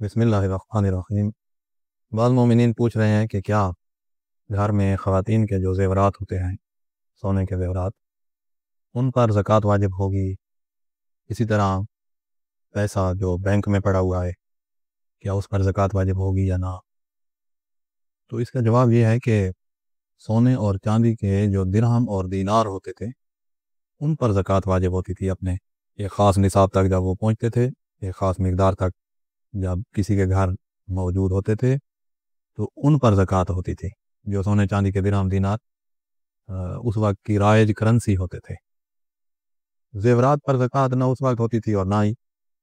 बिस्मिल्लाहिर्रहमानिर्रहीम। बाद मोमिनीन पूछ रहे हैं कि क्या घर में ख़वातीन के जो ज़ेवरात होते हैं, सोने के ज़ेवरात, उन पर ज़कात वाजिब होगी? इसी तरह पैसा जो बैंक में पड़ा हुआ है, क्या उस पर ज़कात वाजिब होगी या ना? तो इसका जवाब ये है कि सोने और चांदी के जो दिरहम और दीनार होते थे, उन पर ज़कात वाजिब होती थी अपने एक ख़ास निसाब तक जब वो पहुँचते थे, एक ख़ास मकदार तक जब किसी के घर मौजूद होते थे, तो उन पर ज़कात होती थी। जो सोने चांदी के दिरहम दीनार उस वक्त की राइज करेंसी होते थे। ज़ेवरात पर ज़कात ना उस वक्त होती थी और ना ही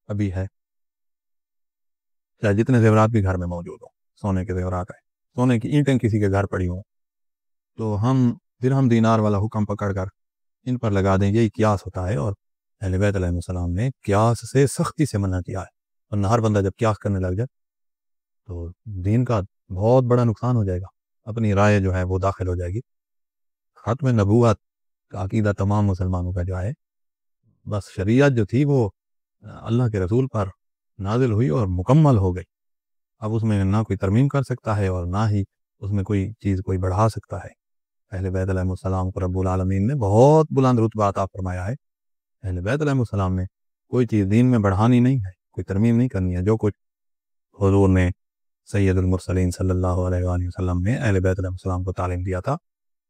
अभी है, चाहे जितने ज़ेवरात भी घर में मौजूद हों। सोने के ज़ेवरात है, सोने की ईंटें किसी के घर पड़ी हों, तो हम दिरहम दीनार वाला हुक्म पकड़ कर इन पर लगा दें, यही कियास होता है। और अहले बैत अलैहिस्सलाम ने कियास से सख्ती से मना किया है, वरना हर बंदा जब कियास करने लग जाए तो दीन का बहुत बड़ा नुकसान हो जाएगा, अपनी राय जो है वो दाखिल हो जाएगी। ख़त्म नबूवत का अकीदा तमाम मुसलमानों का जो है, बस शरीयत जो थी वो अल्लाह के रसूल पर नाजिल हुई और मुकम्मल हो गई। अब उसमें ना कोई तरमीम कर सकता है और ना ही उसमें कोई चीज़ कोई बढ़ा सकता है। अहले बैत अलैहिस्सलाम को रब्बुल आलमीन ने बहुत बुलंद रुतबा अता फरमाया है। अहले बैत अलैहिस्सलाम ने कोई चीज़ दीन में बढ़ानी नहीं है, कोई तरमीम नहीं करनी है। जो कुछ हुज़ूर ने सैयदुल मुरसलीन सल्लल्लाहु अलैहि वसल्लम ने अहले बैत अलैहिस्सलाम को तालीम दिया था,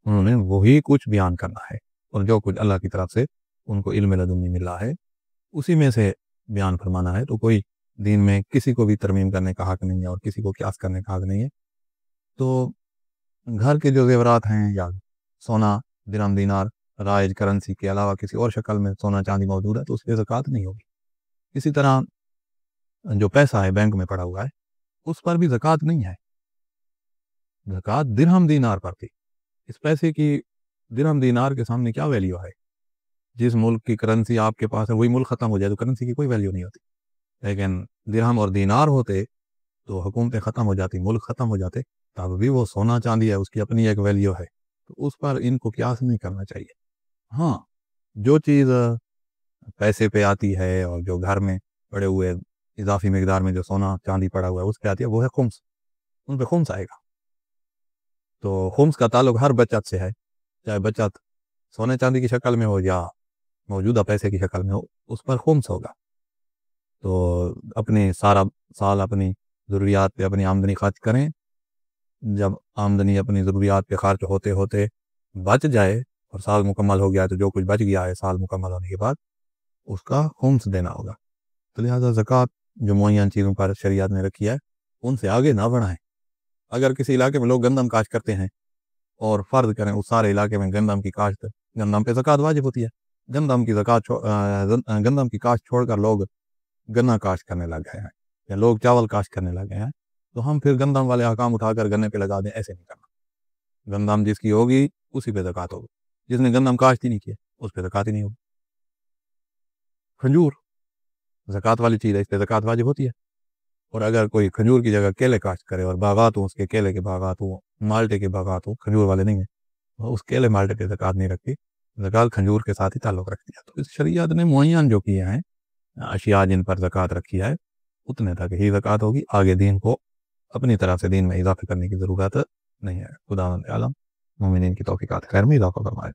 उन्होंने वही कुछ बयान करना है। और जो कुछ अल्लाह की तरफ से उनको इल्म लदुन्नी मिला है, उसी में से बयान फरमाना है। तो कोई दीन में किसी को भी तरमीम करने का हक़ नहीं है और किसी को क़ियास करने का हक़ नहीं है। तो घर के जो ज़ेवरात हैं या सोना, दिरहम, दीनार, राइज करेंसी के अलावा किसी और शक्ल में सोना चांदी मौजूद है तो उस पर ज़कात नहीं होगी। इसी तरह जो पैसा है बैंक में पड़ा हुआ है, उस पर भी ज़कात नहीं है। ज़कात दिरहम दीनार पर थी। इस पैसे की दिरहम दीनार के सामने क्या वैल्यू है? जिस मुल्क की करेंसी आपके पास है वही मुल्क ख़त्म हो जाए तो करेंसी की कोई वैल्यू नहीं होती। लेकिन दिरहम और दीनार होते तो हुकूमतें ख़त्म हो जाती, मुल्क ख़त्म हो जाते, तब भी वो सोना चांदी है, उसकी अपनी एक वैल्यू है, तो उस पर इनको क़ियास नहीं करना चाहिए। हाँ, जो चीज़ पैसे पे आती है और जो घर में पड़े हुए इजाफी मकदार में जो सोना चांदी पड़ा हुआ है उस पर आती है, वो है खुम्स, उन पर खुम्स आएगा। तो खुम्स का ताल्लुक हर बचत से है, चाहे बचत सोने चांदी की शक्ल में हो या मौजूदा पैसे की शक्ल में हो, उस पर खुम्स होगा। तो अपने सारा साल अपनी ज़रूरियात पे अपनी आमदनी खर्च करें। जब आमदनी अपनी ज़रूरियात पे खर्च होते होते बच जाए और साल मुकम्मल हो गया है, तो जो कुछ बच गया है साल मुकम्मल होने के बाद उसका खुम्स देना होगा। तो लिहाजा ज़कात जो मुअय्यन चीज़ों पर शरीयत ने रखी है, उनसे आगे ना बढ़ाएं। अगर किसी इलाके में लोग गंदम काश्त करते हैं और फ़र्ज़ करें उस सारे इलाके में गंदम की काश्त, गंदम पे ज़कात वाजिब होती है, गंदम की ज़कात गंदम की काश्त छोड़कर लोग गन्ना काश्त करने लग गए हैं या लोग चावल काश्त करने लग गए हैं, तो हम फिर गंदम वाले अहकाम उठाकर गन्ने पे लगा दें, ऐसे नहीं करना। गंदम जिसकी होगी उसी पे ज़कात होगी, जिसने गंदम काश्त ही नहीं किया उस पर ज़कात ही नहीं होगी। खजूर ज़कात वाली चीज़ है, इस पर ज़कात वाजिब होती है। और अगर कोई खजूर की जगह केले काश्त करे और बागात हों, उसके केले के बागात हों, माल्टे के बागात हों, खजूर वाले नहीं है, तो उस केले माल्टे पे ज़कात नहीं रखती, ज़कात खजूर के साथ ही ताल्लुक़ रखती है। तो इस शरीयत ने मुअय्यन जो किए हैं अशिया जिन पर ज़कात रखी है, उतने तक ही ज़कात होगी। आगे दीन को अपनी तरफ से दीन में इज़ाफ़ा करने की ज़रूरत नहीं है। खुदावंद आलम मोमिनीन की तौफ़ीक़ात खैर में इज़ाफ़ा फरमाए।